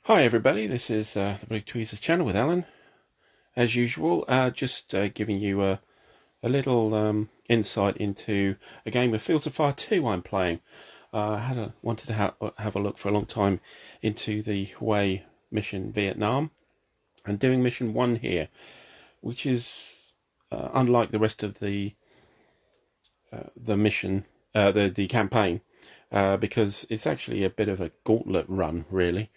Hi everybody, this is the Blue Tweezers channel with Alan. As usual, just giving you a little insight into a game of Fields of Fire 2 I'm playing. I wanted to have a look for a long time into the Hue mission Vietnam, and doing mission 1 here, which is unlike the rest of the mission, the campaign, because it's actually a bit of a gauntlet run, really.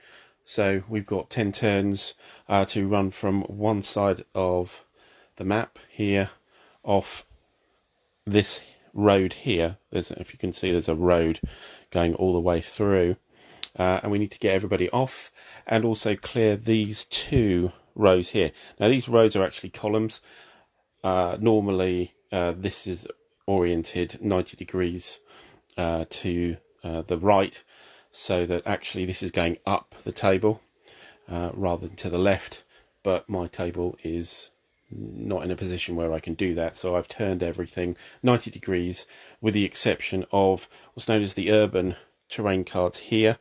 So we've got 10 turns to run from one side of the map here off this road here. If you can see, there's a road going all the way through. And we need to get everybody off and also clear these two rows here. Now, these rows are actually columns. Normally, this is oriented 90 degrees to the right, so that actually this is going up the table rather than to the left, but my table is not in a position where I can do that, so I've turned everything 90 degrees with the exception of what's known as the urban terrain cards here,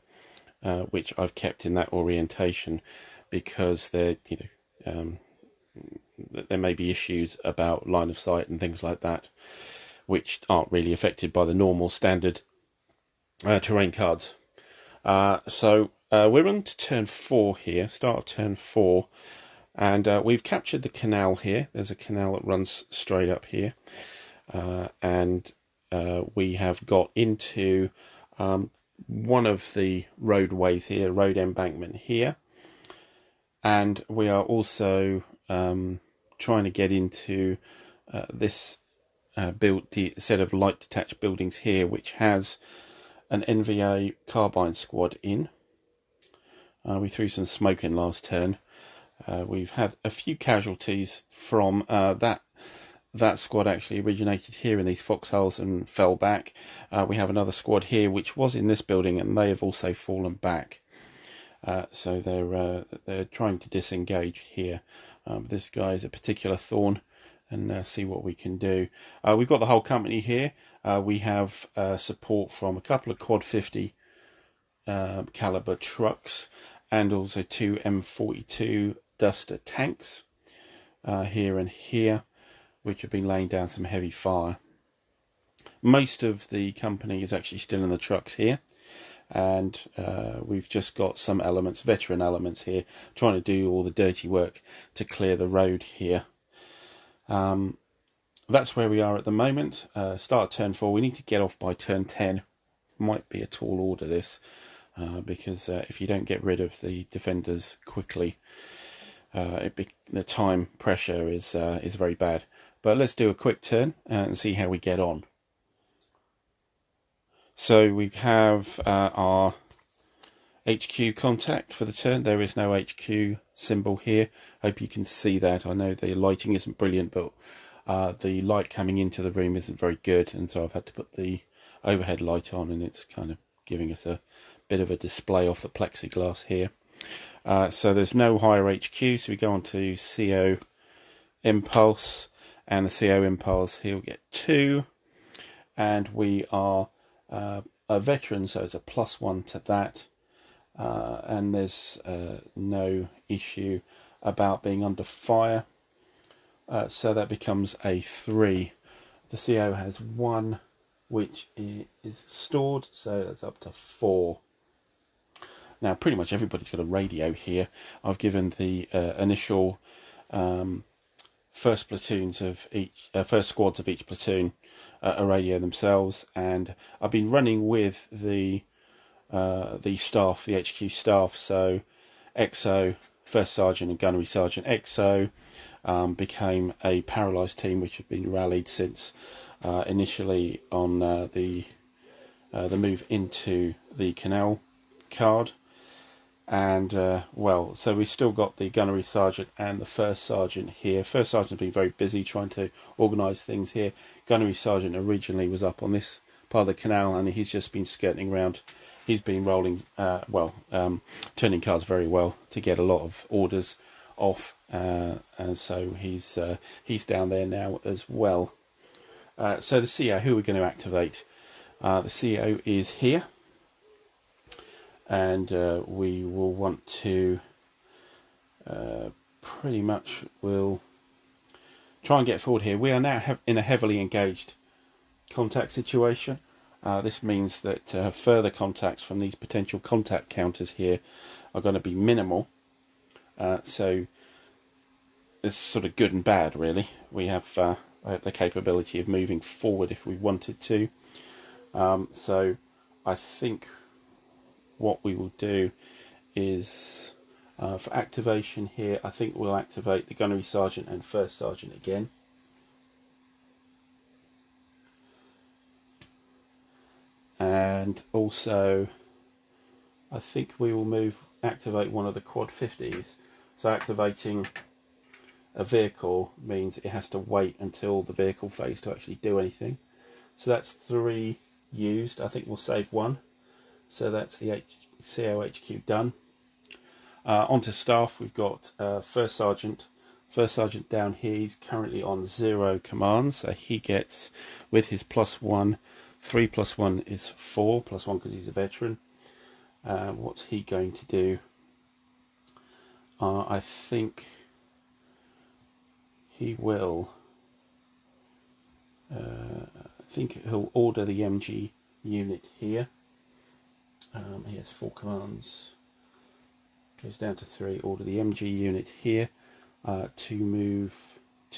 which I've kept in that orientation because there may be issues about line of sight and things like that, which aren't really affected by the normal standard terrain cards. So we're on to turn 4 here, start of turn 4, and we've captured the canal here. There's a canal that runs straight up here, and we have got into one of the roadways here, road embankment here, and we are also trying to get into this set of light detached buildings here, which has an NVA carbine squad in. We threw some smoke in last turn. We've had a few casualties from that squad. Actually originated here in these foxholes and fell back. We have another squad here which was in this building, and they have also fallen back. So they're trying to disengage here. This guy is a particular thorn, and see what we can do. We've got the whole company here. We have support from a couple of quad 50 caliber trucks and also 2 M42 Duster tanks here and here, which have been laying down some heavy fire. Most of the company is actually still in the trucks here, and we've just got some elements, veteran elements here, trying to do all the dirty work to clear the road here. That's where we are at the moment. Start turn 4. We need to get off by turn 10. Might be a tall order, this, because if you don't get rid of the defenders quickly, the time pressure is very bad. But let's do a quick turn and see how we get on. So we have our HQ contact for the turn. There is no HQ symbol here. Hope you can see that. I know the lighting isn't brilliant, but the light coming into the room isn't very good, and so I've had to put the overhead light on, and it's kind of giving us a bit of a display off the plexiglass here. So there's no higher HQ, so we go on to CO Impulse, and the CO Impulse here will get 2, and we are a veteran, so it's a +1 to that, and there's no issue about being under fire. So that becomes a 3. The CO has 1, which is stored, so that's up to 4. Now, pretty much everybody's got a radio here. I've given the initial first squads of each platoon a radio themselves, and I've been running with the staff, the HQ staff. So, XO, First Sergeant, and Gunnery Sergeant. XO became a paralysed team which have been rallied since initially on the move into the canal card, and so we've still got the Gunnery Sergeant and the First Sergeant here. First Sergeant has been very busy trying to organise things here. Gunnery Sergeant originally was up on this part of the canal, and he's just been skirting around. He's been rolling turning cards very well to get a lot of orders off, and so he's down there now as well. So the CO, who we're going to activate, the CO is here, and we will want to pretty much will try and get forward here. We are now in a heavily engaged contact situation. This means that further contacts from these potential contact counters here are going to be minimal. So it's sort of good and bad, really. We have the capability of moving forward if we wanted to. So I think what we will do is, for activation here, I think we'll activate the Gunnery Sergeant and First Sergeant again. And also, I think we will activate one of the Quad 50s. So activating a vehicle means it has to wait until the vehicle phase to actually do anything. So that's 3 used. I think we'll save 1. So that's the COHQ done. Onto staff, we've got First Sergeant. First Sergeant down here, he's currently on 0 commands. So he gets, with his +1, 3 + 1 is 4, +1 because he's a veteran. What's he going to do? I think he will. I think he'll order the MG unit here. He has 4 commands. Goes down to 3. Order the MG unit here to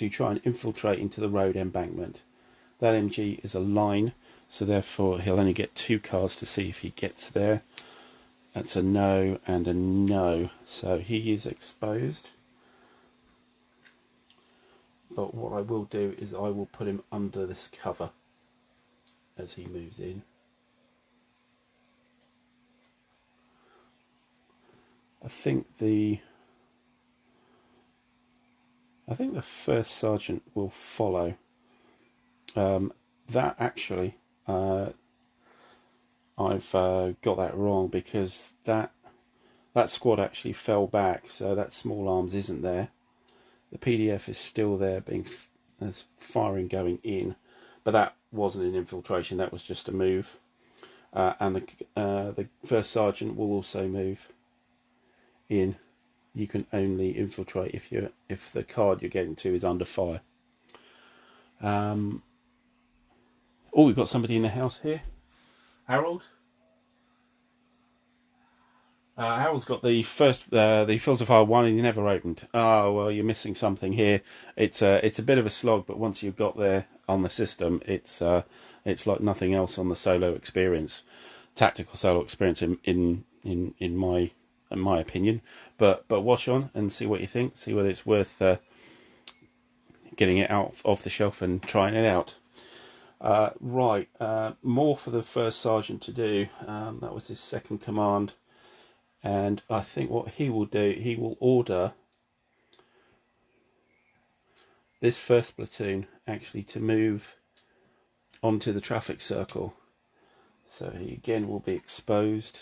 try and infiltrate into the road embankment. That MG is a line, so therefore he'll only get 2 cars to see if he gets there. That's a no and a no. So he is exposed. But what I will do is I will put him under this cover as he moves in. I think the First Sergeant will follow. That actually, I've got that wrong, because that squad actually fell back, so that small arms isn't there. The PDF is still there, there's firing going in, but that wasn't an infiltration. That was just a move. And the First Sergeant will also move in. You can only infiltrate if the card you're getting to is under fire. Oh, we've got somebody in the house here. Harold. Harold's got the Fields of Fire 1 and he never opened. Oh, well, you're missing something here. It's a bit of a slog, but once you've got there on the system, it's like nothing else on the solo experience, tactical solo experience in my opinion. But watch on and see what you think. See whether it's worth getting it out off the shelf and trying it out. More for the First Sergeant to do. That was his second command. And I think what he will do, he will order this first platoon actually to move onto the traffic circle. So he again will be exposed.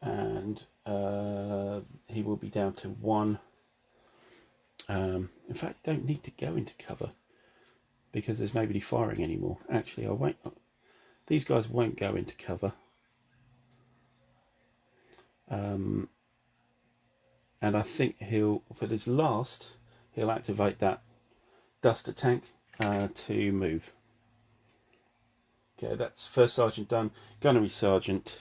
And he will be down to 1. In fact, don't need to go into cover, because there's nobody firing anymore. Actually, I won't. These guys won't go into cover. And I think for his last, he'll activate that Duster tank to move. Okay, that's First Sergeant done. Gunnery Sergeant.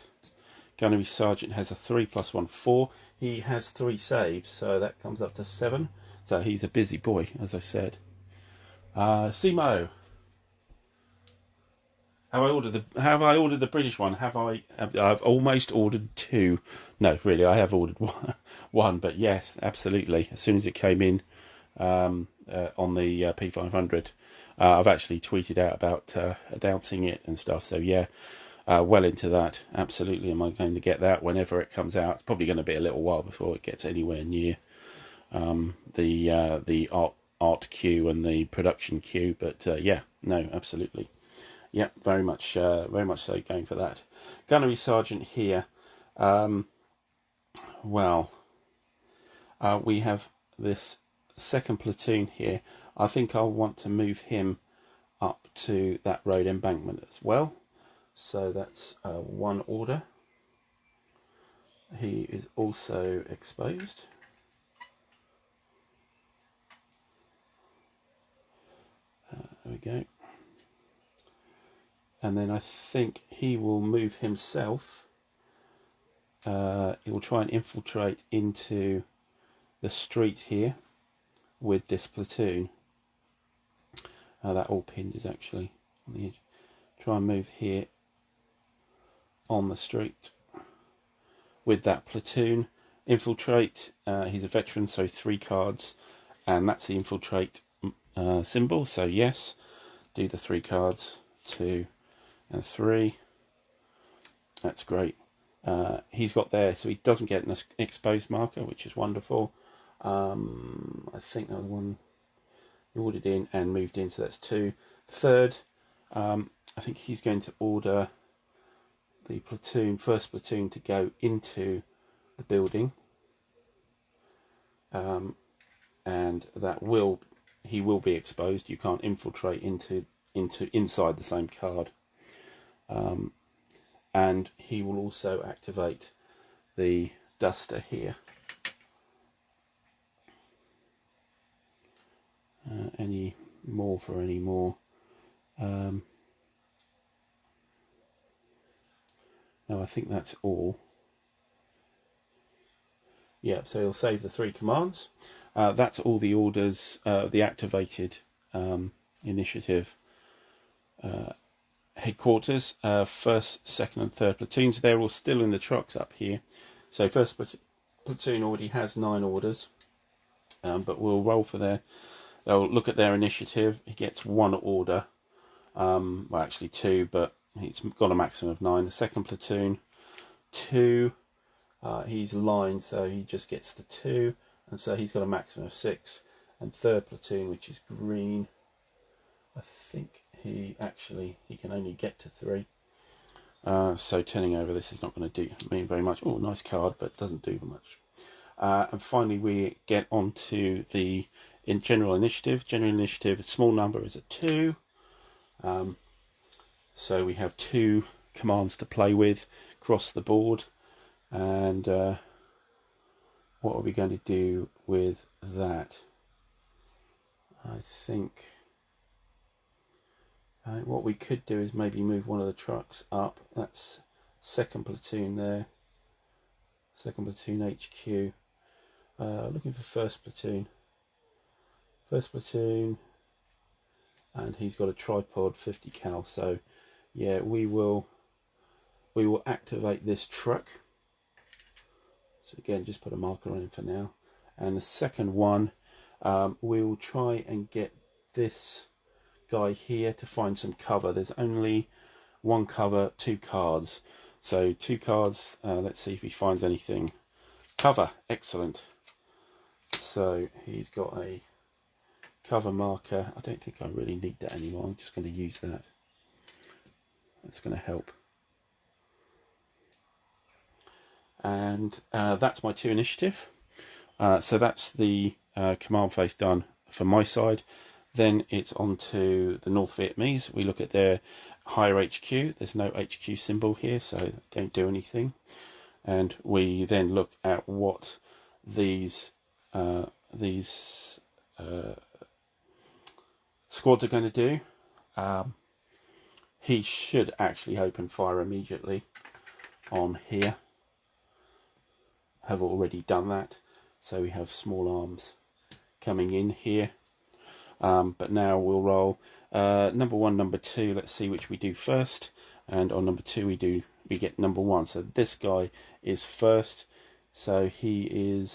Gunnery Sergeant has a 3 + 1, 4. He has 3 saves, so that comes up to 7. So he's a busy boy, as I said. Simo, have I ordered the British one? I've almost ordered 2. No, really, I have ordered one. But yes, absolutely. As soon as it came in on the P500, I've actually tweeted out about announcing it and stuff. So yeah, well into that. Absolutely, am I going to get that whenever it comes out? It's probably going to be a little while before it gets anywhere near the art queue and the production queue, but yeah, no, absolutely, yeah, very much so going for that. Gunnery Sergeant here. We have this second platoon here. I think I'll want to move him up to that road embankment as well. So that's one order. He is also exposed. There we go. And then I think he will move himself. He will try and infiltrate into the street here with this platoon. That all pinned is actually on the edge. Try and move here on the street with that platoon. Infiltrate. He's a veteran, so 3 cards, and that's the infiltrate symbol. So yes, do the 3 cards, 2 and 3. That's great. He's got there, so he doesn't get an exposed marker, which is wonderful. I think that one he ordered in and moved in, so that's 2. Third, I think he's going to order the platoon, first platoon, to go into the building, and that he will be exposed. You can't infiltrate into inside the same card. And he will also activate the duster here. Any more for any more? No, I think that's all. Yeah, so he'll save the 3 commands. That's all the orders, the activated initiative headquarters. First, second and third platoons, they're all still in the trucks up here. So first platoon already has 9 orders, but we'll roll for they'll look at their initiative. He gets 1 order, well actually 2, but he's got a maximum of 9. The second platoon, 2. He's lined, so he just gets the 2, and so he's got a maximum of 6. And third platoon, which is green, I think he can only get to 3. So turning over this is not going to mean very much. Oh, nice card, but doesn't do much. And finally, we get on to the general initiative. General initiative, a small number is a 2. So we have 2 commands to play with across the board. And what are we going to do with that? I think what we could do is maybe move one of the trucks up. That's second platoon there. Second platoon HQ. Looking for first platoon. First platoon. And he's got a tripod 50 cal. So yeah, we will activate this truck. So again, just put a marker on him for now. And the second one, we'll try and get this guy here to find some cover. There's only 1 cover, 2 cards. So 2 cards, let's see if he finds anything. Cover, excellent. So he's got a cover marker. I don't think I really need that anymore. I'm just going to use that. That's going to help. And that's my 2 initiative. So that's the command phase done for my side. Then it's on to the North Vietnamese. We look at their higher HQ. There's no HQ symbol here, so they don't do anything. And we then look at what these squads are going to do. He should actually open fire immediately on here. Have already done that, so we have small arms coming in here, but now we'll roll number 1, number 2. Let's see which we do first, and on number 2 we get number 1. So this guy is first, so he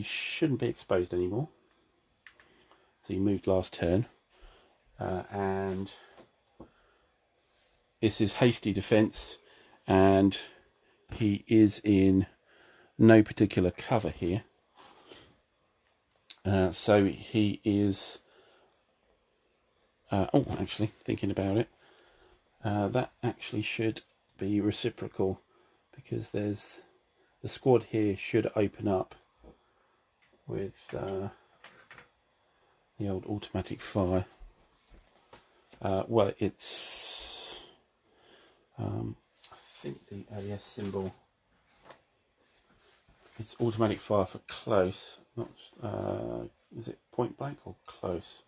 shouldn't be exposed anymore, so he moved last turn, and this is hasty defense, and he is in no particular cover here, so he is actually thinking about it, that actually should be reciprocal, because there's the squad here should open up with the old automatic fire. Well, it's I think the AS symbol. It's automatic fire for close. Not is it point blank or close?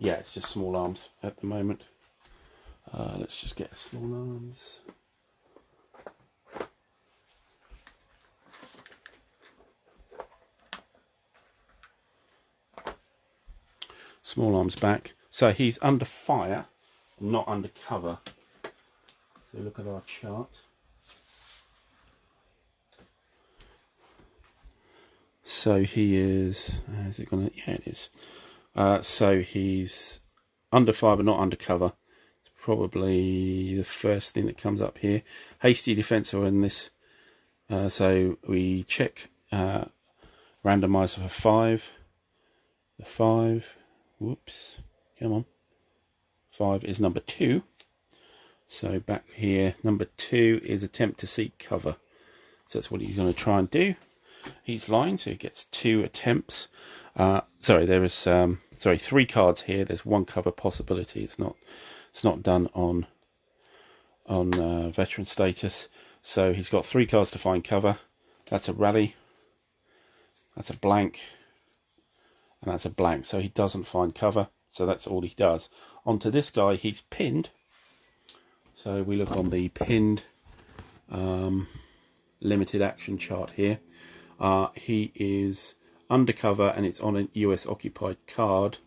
Yeah, it's just small arms at the moment. Let's just get small arms. Small arms back. So he's under fire, not under cover. So look at our chart. So he is, is it gonna, yeah it is. So he's under fire but not under cover. It's probably the first thing that comes up here. Hasty defense or in this. So we check randomizer for 5. The 5, whoops, come on. 5 is number 2. So back here, number 2 is attempt to seek cover. So that's what he's going to try and do. He's lying, so he gets 2 attempts. Sorry, there is 3 cards here. There's 1 cover possibility. It's not done on veteran status. So he's got 3 cards to find cover. That's a rally. That's a blank. And that's a blank. So he doesn't find cover. So that's all he does. Onto this guy, he's pinned. So we look on the pinned limited action chart here. He is undercover and it's on a US occupied card.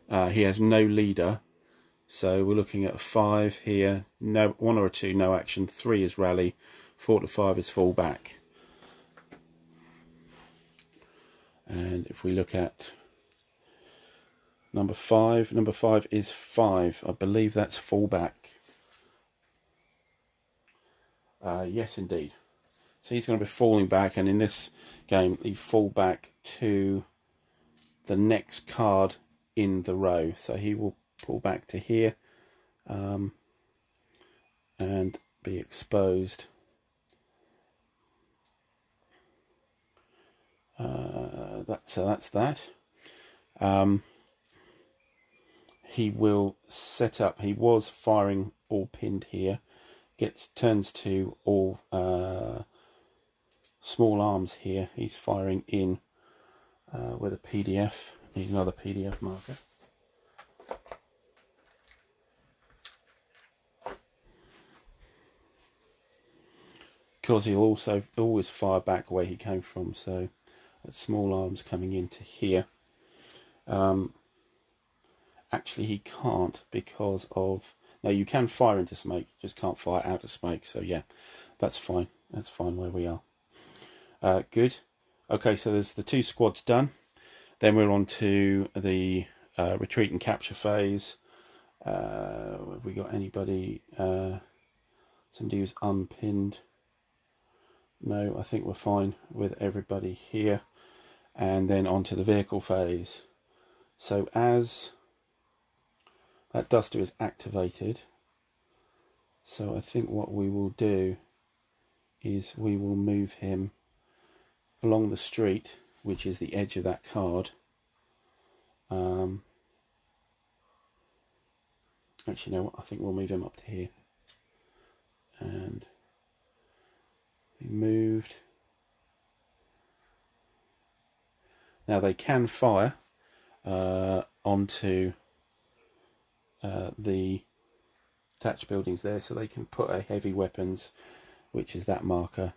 He has no leader. So we're looking at a 5 here. No, 1 or a 2, no action. 3 is rally. 4 to 5 is fall back. And if we look at number 5 is 5. I believe that's fall back. Yes, indeed. So he's going to be falling back, and in this game, he fall back to the next card in the row. So he will pull back to here and be exposed. That's that. He will set up. He was firing all pinned here. Turns to all small arms here. He's firing in with a PDF. Need another PDF marker. Because he'll also always fire back where he came from. So that's small arms coming into here. Actually, he can't because of... No, you can fire into smoke, you just can't fire out of smoke. So yeah, that's fine. That's fine where we are. Good. Okay, so there's the 2 squads done. Then we're on to the retreat and capture phase. Have we got anybody? Somebody who's unpinned? No, I think we're fine with everybody here. And then on to the vehicle phase. So as that duster is activated, so I think what we will do is we will move him along the street, which is the edge of that card. Actually, no, I think we'll move him up to here. And he moved. Now they can fire onto the attached buildings there, so they can put a heavy weapons, which is that marker,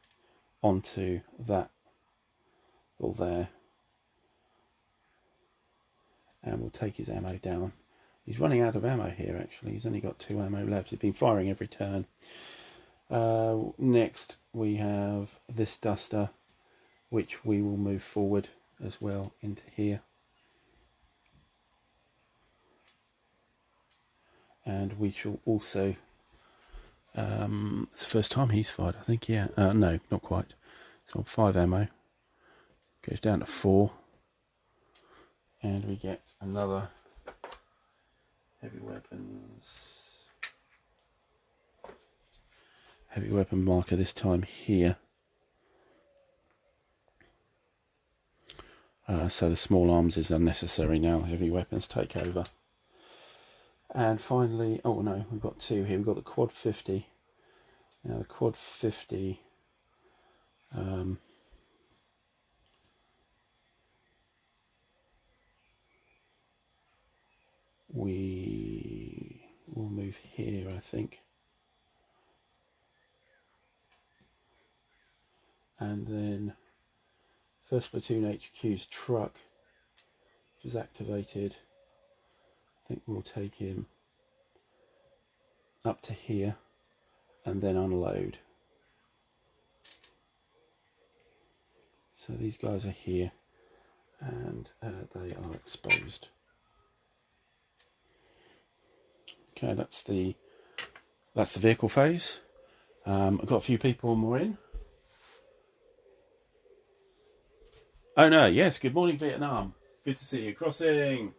onto that all there, and we'll take his ammo down. He's running out of ammo here. Actually, he's only got 2 ammo left. He's been firing every turn. Next we have this duster, which we will move forward as well into here. And we shall also, it's the first time he's fired, I think, yeah. No, not quite. It's on 5 ammo. Goes down to 4. And we get another heavy weapons. Heavy weapon marker this time here. So the small arms is unnecessary now. Heavy weapons take over. And finally, oh no, we've got two here. We've got the quad 50. Now the quad 50. We will move here, I think. And then first platoon HQ's truck, which is activated. I think we'll take him up to here and then unload. So these guys are here and they are exposed. Okay, that's the vehicle phase. I've got a few people more in. Oh no, yes, good morning Vietnam. Good to see you. Crossing.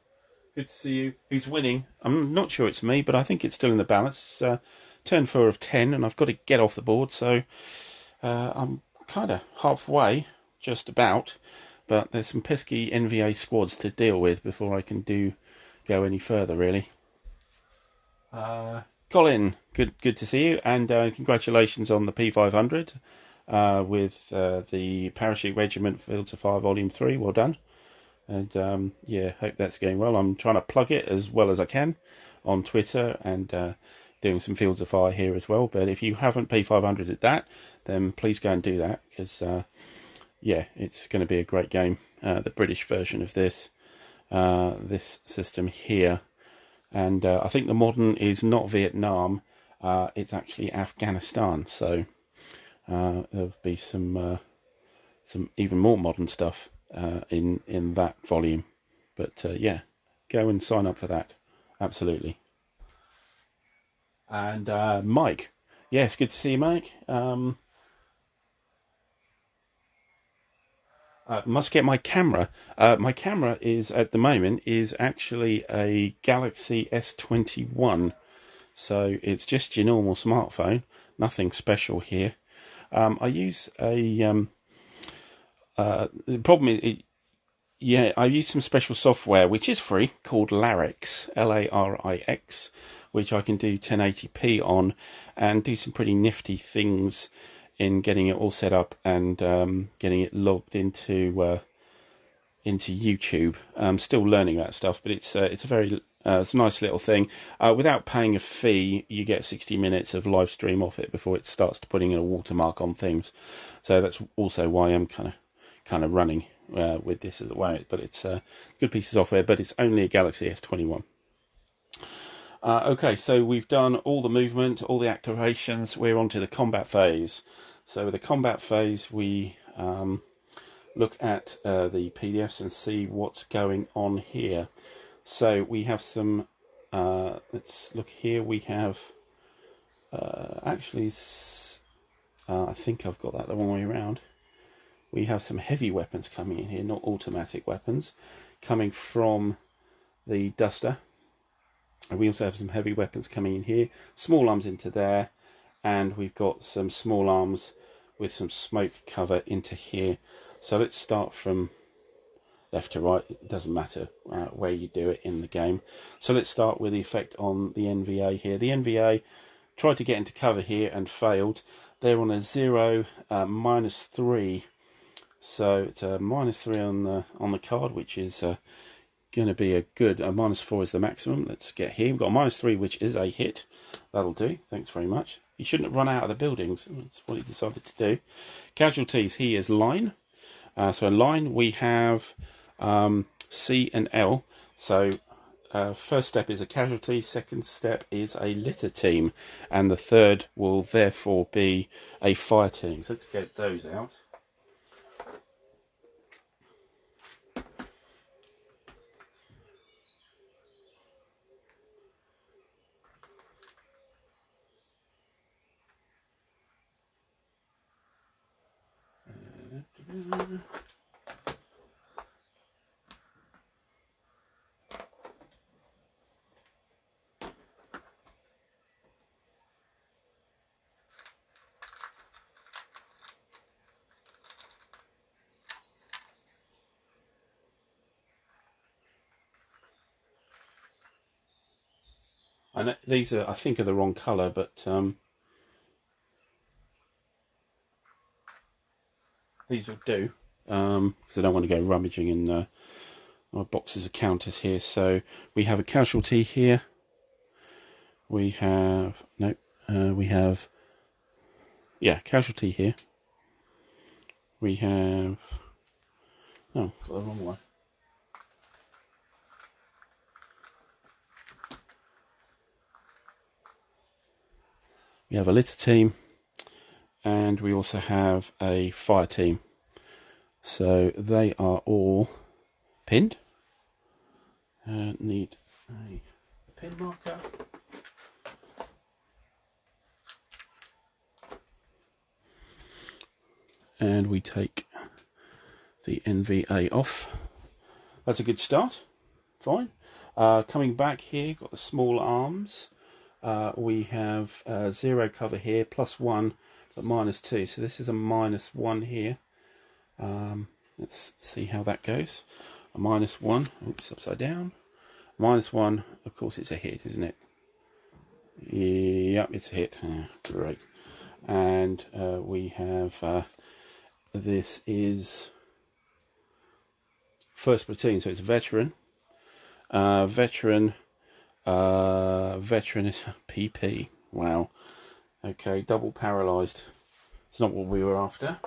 Good to see you. Who's winning? I'm not sure it's me, but I think it's still in the balance. It's turn 4 of 10 and I've got to get off the board, so I'm kind of halfway, just about. But there's some pesky NVA squads to deal with before I can go any further, really. Colin, good to see you, and congratulations on the P500 with the Parachute Regiment Fields of Fire Volume 3. Well done. And yeah, hope that's going well. I'm trying to plug it as well as I can on Twitter and doing some Fields of Fire here as well. But if you haven't P500 at that, then please go and do that, because yeah, it's going to be a great game. The British version of this system here. And I think the modern is not Vietnam, it's actually Afghanistan. So there'll be some even more modern stuff in that volume. But yeah, go and sign up for that. Absolutely. And Mike, yes, good to see you, Mike. Must get my camera. My camera is at the moment is actually a Galaxy S21, so it's just your normal smartphone. Nothing special here. I use a the problem is, yeah, I use some special software which is free called Larix, Larix, which I can do 1080p on and do some pretty nifty things in getting it all set up and getting it logged into YouTube. I'm still learning that stuff, but it's a very it's a nice little thing. Without paying a fee, you get 60 minutes of live stream off it before it starts to putting in a watermark on things. So that's also why I'm kind of running with this as a way. But it's a good piece of software, but it's only a Galaxy S21. Okay, so we've done all the movement, all the activations. We're on to the combat phase. So with the combat phase, we look at the PDFs and see what's going on here. So we have some, let's look here, we have, actually, I think I've got that the wrong way around. We have some heavy weapons coming in here, not automatic weapons, coming from the Duster. And we also have some heavy weapons coming in here, small arms into there, and we've got some small arms with some smoke cover into here. So let's start from left to right. It doesn't matter where you do it in the game. So let's start with the effect on the NVA here. The NVA tried to get into cover here and failed. They're on a 0, -3. So it's a -3 on the card, which is going to be a good. A -4 is the maximum. Let's get here. We've got a -3, which is a hit. That'll do. Thanks very much. He shouldn't have run out of the buildings. That's what he decided to do. Casualties. He is line. So in line we have C and L. So first step is a casualty. Second step is a litter team, and the third will therefore be a fire team. So let's get those out. And these are, I think, are the wrong colour, but these will do, because I don't want to go rummaging in my boxes of counters here. So we have a casualty here. We have, no, we have, yeah, casualty here. We have, oh, got the wrong one. We have a litter team, and we also have a fire team. So they are all pinned. Need a pin marker. And we take the NVA off. That's a good start. Fine. Coming back here, got the small arms. We have 0 cover here, +1, but -2. So this is a -1 here. Let's see how that goes. A -1. Oops, upside down. -1. Of course, it's a hit, isn't it? Yep, it's a hit. Great. And we have this is first platoon, so it's veteran. Veteran is PP. Wow. Okay, double paralysed. It's not what we were after.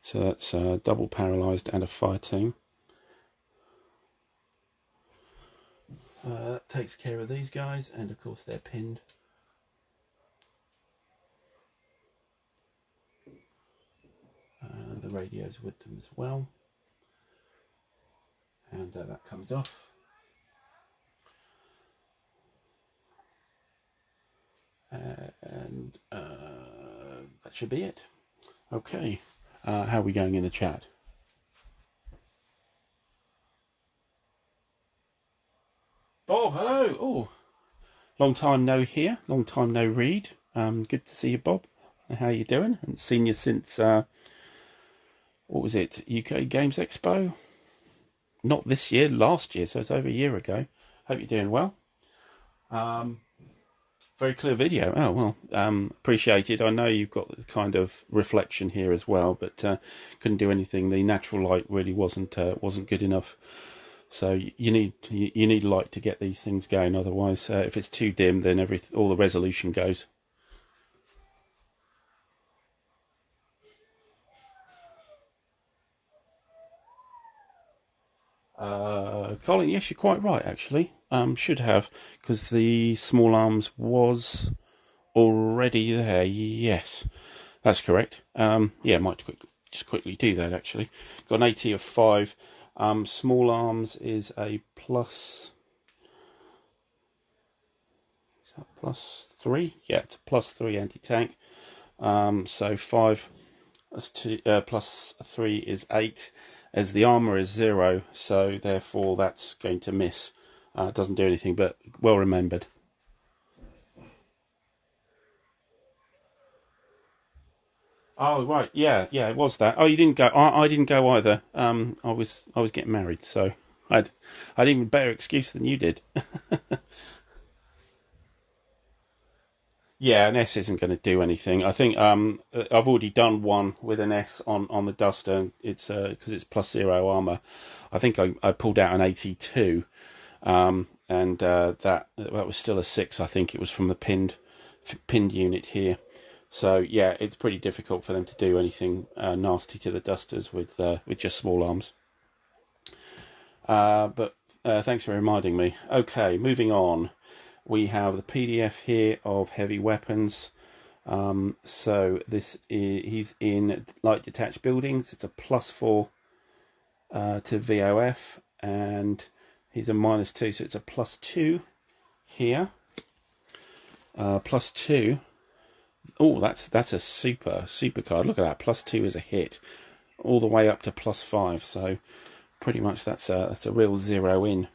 So that's double paralysed and a fire team. That takes care of these guys, and of course they're pinned. The radio's with them as well, and that comes off. And that should be it. Okay, how are we going in the chat? Bob, hello. Oh, long time no hear, long time no read. Good to see you, Bob. How you doing? I haven't seen you since what was it? UK Games Expo? Not this year, last year. So it's over a year ago. Hope you're doing well. Very clear video. Oh well, appreciated. I know you've got the kind of reflection here as well, but couldn't do anything. The natural light really wasn't good enough. So you need light to get these things going. Otherwise, if it's too dim, then all the resolution goes. Colin, yes, you're quite right. Actually, should have, because the small arms was already there. Yes, that's correct. Yeah, might just quickly do that. Actually, got an AT of 5. Small arms is a plus. Is that +3? Yeah, it's a +3 anti-tank. So 5 +3 is 8. As the armour is 0, so therefore that's going to miss. It doesn't do anything, but well remembered. Oh right, yeah, it was that. Oh, you didn't go. I didn't go either. I was getting married, so I'd even better excuse than you did. Yeah, an S isn't going to do anything. I think I've already done one with an S on the Duster. It's because it's +0 armor. I think I pulled out an 82, and that was still a 6. I think it was from the pinned unit here. So yeah, it's pretty difficult for them to do anything nasty to the Dusters with just small arms. But thanks for reminding me. Okay, moving on. We have the PDF here of heavy weapons. So this he's in light detached buildings. It's a +4 to VOF, and he's a -2, so it's a +2 here. +2. Oh, that's a super card. Look at that. +2 is a hit, all the way up to +5. So pretty much that's a real zero in.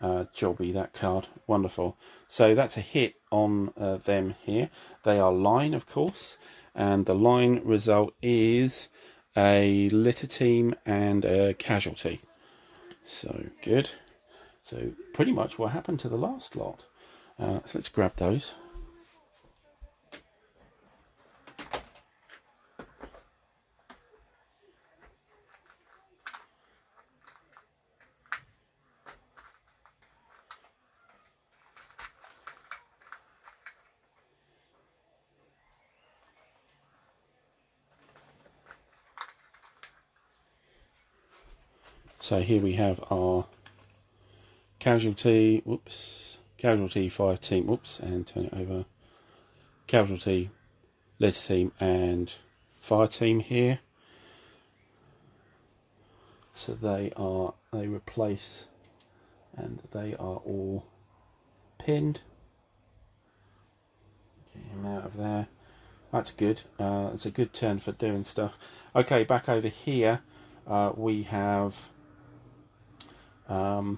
jobby, that card. Wonderful. So that's a hit on them here. They are line, of course, and the line result is a litter team and a casualty. So good. So pretty much what happened to the last lot. So let's grab those. So here we have our casualty, casualty 5 team, and turn it over. Casualty, litter team, and fire team here. So they replace, and they are all pinned. Get him out of there. That's good. It's a good turn for doing stuff. Okay, back over here, we have a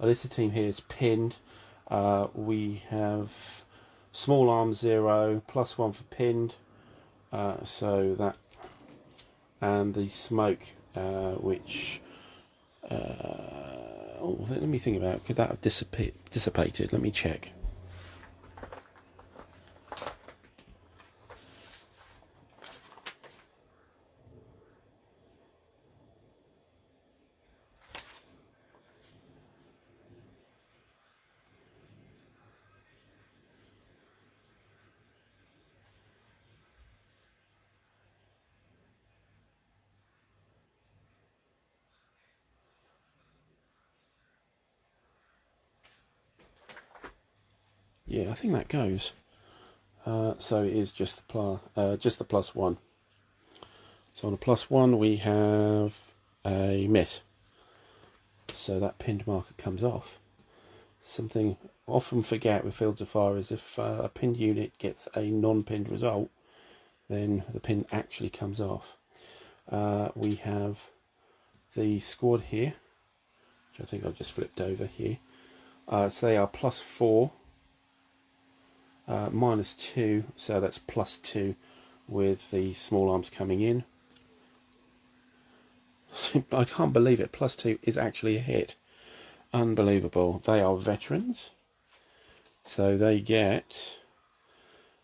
litter team here is pinned. We have small arms 0, +1 for pinned. So that, and the smoke, which let me think about. Could that have dissipated? Let me check. Yeah, I think that goes. So it is just the +1. So on a +1 we have a miss. So that pinned marker comes off. Something I often forget with Fields of Fire is if a pinned unit gets a non-pinned result, then the pin actually comes off. We have the squad here, which I think I've just flipped over here. So they are +4. -2, so that's +2 with the small arms coming in. I can't believe it, +2 is actually a hit. Unbelievable. They are veterans, so they get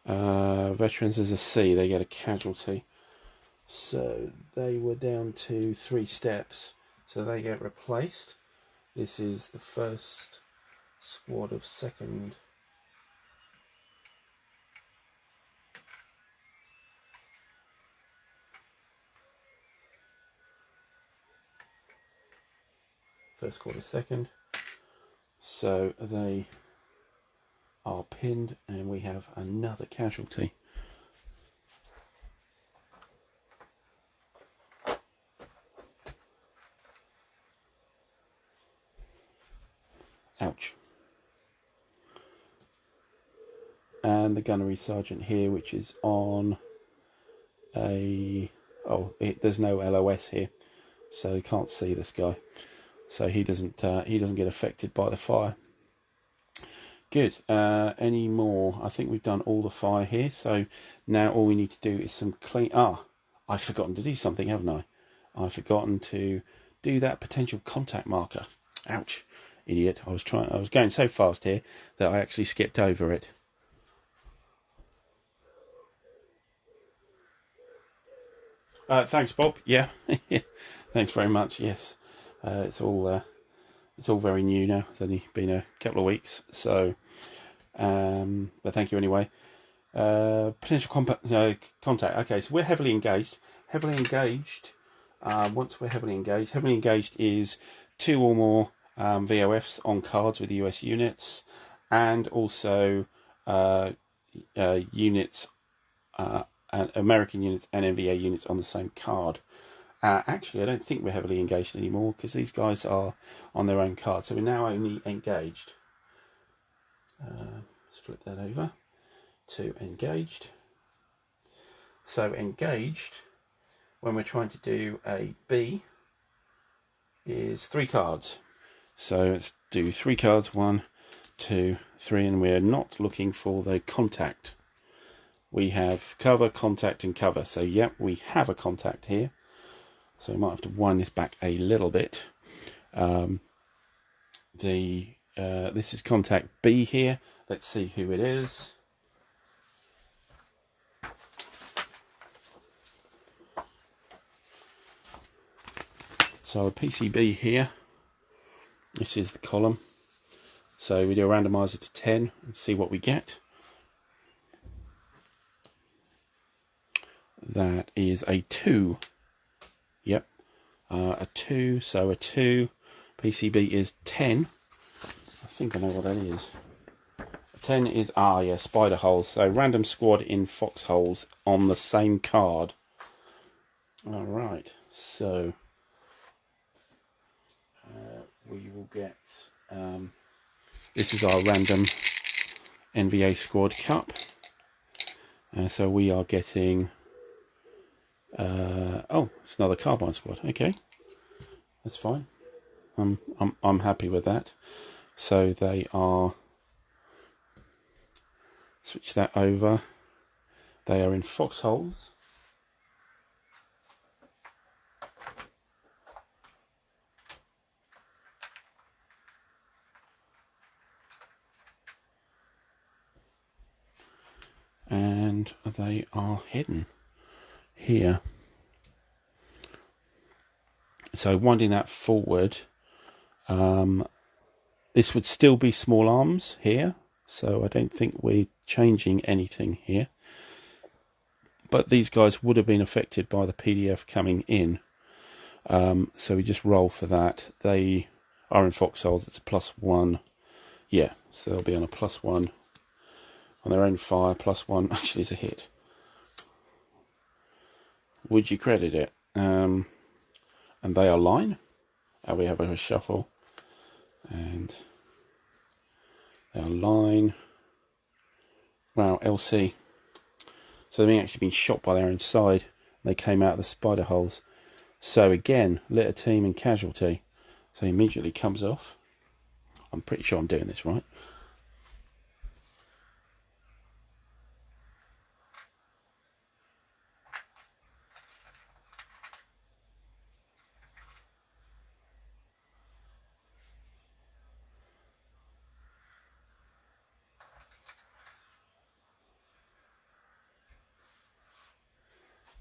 veterans as a C, they get a casualty. So they were down to 3 steps, so they get replaced. This is the first squad of second. First squad of second. So they are pinned, and we have another casualty. Ouch. And the gunnery sergeant here, which is on a there's no LOS here, so you can't see this guy. So he doesn't get affected by the fire. Good. Any more? I think we've done all the fire here. So now all we need to do is some clean. I've forgotten to do something, haven't I? I've forgotten to do that potential contact marker. Ouch, idiot! I was going so fast here that I actually skipped over it. Thanks, Bob. Yeah, thanks very much. Yes, it's all very new now. It's only been a couple of weeks, so but thank you anyway. Potential contact. Okay, so we're heavily engaged. Once we're heavily engaged is 2 or more VOFs on cards with US units, and also units, American units and NVA units on the same card. Actually, I don't think we're heavily engaged anymore because these guys are on their own card. So we're now only engaged. Let's flip that over to engaged. So engaged, when we're trying to do a B, is 3 cards. So let's do 3 cards, 1, 2, 3, and we're not looking for the contact. We have cover, contact, and cover. So yep, we have a contact here. So we might have to wind this back a little bit. This is contact B here. Let's see who it is. So a PCB here. This is the column. So we do a randomizer to 10 and see what we get. That is a 2. Yep, a 2. So a 2. PCB is 10. I think I know what that is. 10 is, yeah, spider holes. So random squad in foxholes on the same card. Alright, so we will get, this is our random NVA squad cup. So we are getting, oh, it's another carbine squad. Okay, that's fine. I'm happy with that. So they are, switch that over. They are in foxholes. And they are hidden here. So winding that forward, this would still be small arms here. So I don't think we're changing anything here. But these guys would have been affected by the PDF coming in. So we just roll for that. They are in foxholes. It's a +1. Yeah, so they'll be on a +1 on their own fire. +1 actually is a hit. Would you credit it? And they are line. We have a shuffle. And they are line. Wow, LC. So they've actually been shot by their own side. They came out of the spider holes. So again, litter team and casualty. So he immediately comes off. I'm pretty sure I'm doing this right.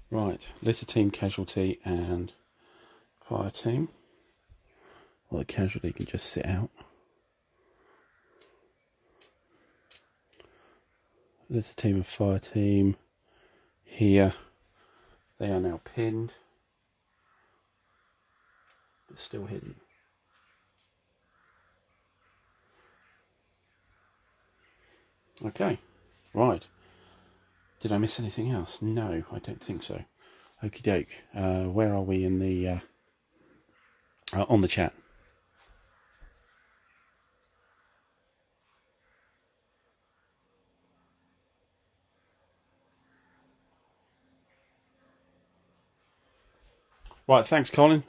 Right, litter team, casualty, and fire team. Well, the casualty can just sit out. Litter team and fire team here. They are now pinned, but still hidden. Okay, right. Did I miss anything else? No, I don't think so. Okie doke. Where are we in the on the chat? Right, thanks, Colin.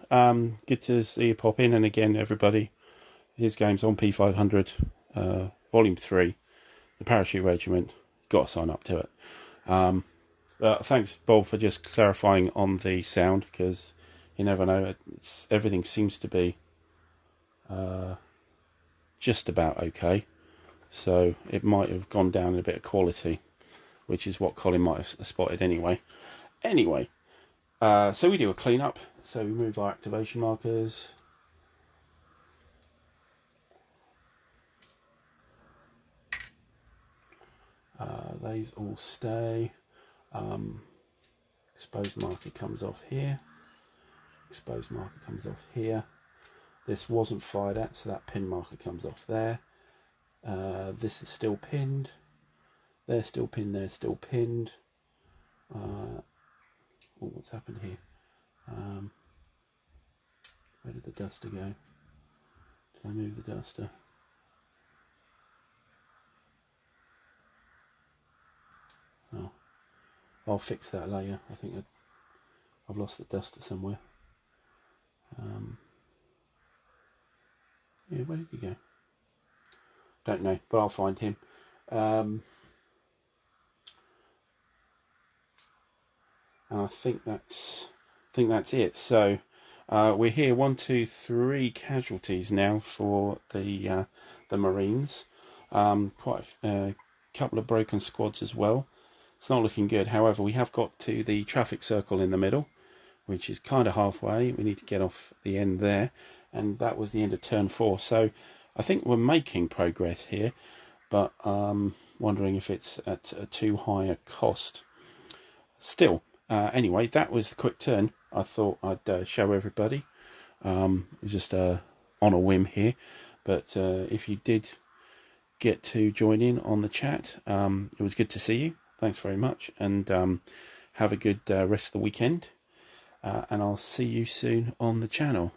Good to see you pop in. And again, everybody, his game's on P500, Volume 3, the Parachute Regiment. Got to sign up to it. Thanks, Bob, for just clarifying on the sound, because you never know. Everything seems to be just about okay. So it might have gone down in a bit of quality, which is what Colin might have spotted anyway. Anyway, so we do a clean-up. So we move our activation markers. These all stay. Exposed marker comes off here. Exposed marker comes off here. This wasn't fired at, so that pin marker comes off there. This is still pinned. They're still pinned, they're still pinned. What's happened here? Where did the duster go? Did I move the duster? Oh, I'll fix that later. I think I've lost the duster somewhere. Yeah, where did he go? Don't know, but I'll find him. And I think that's it. So we're here 1, 2, 3 casualties now for the Marines. Quite a couple of broken squads as well. It's not looking good. However, we have got to the traffic circle in the middle, which is kind of halfway. We need to get off the end there, and that was the end of turn 4. So I think we're making progress here, but wondering if it's at a too high a cost. Still, anyway, that was the quick turn. I thought I'd show everybody. Just on a whim here, but if you did get to join in on the chat, it was good to see you. Thanks very much, and have a good rest of the weekend. And I'll see you soon on the channel.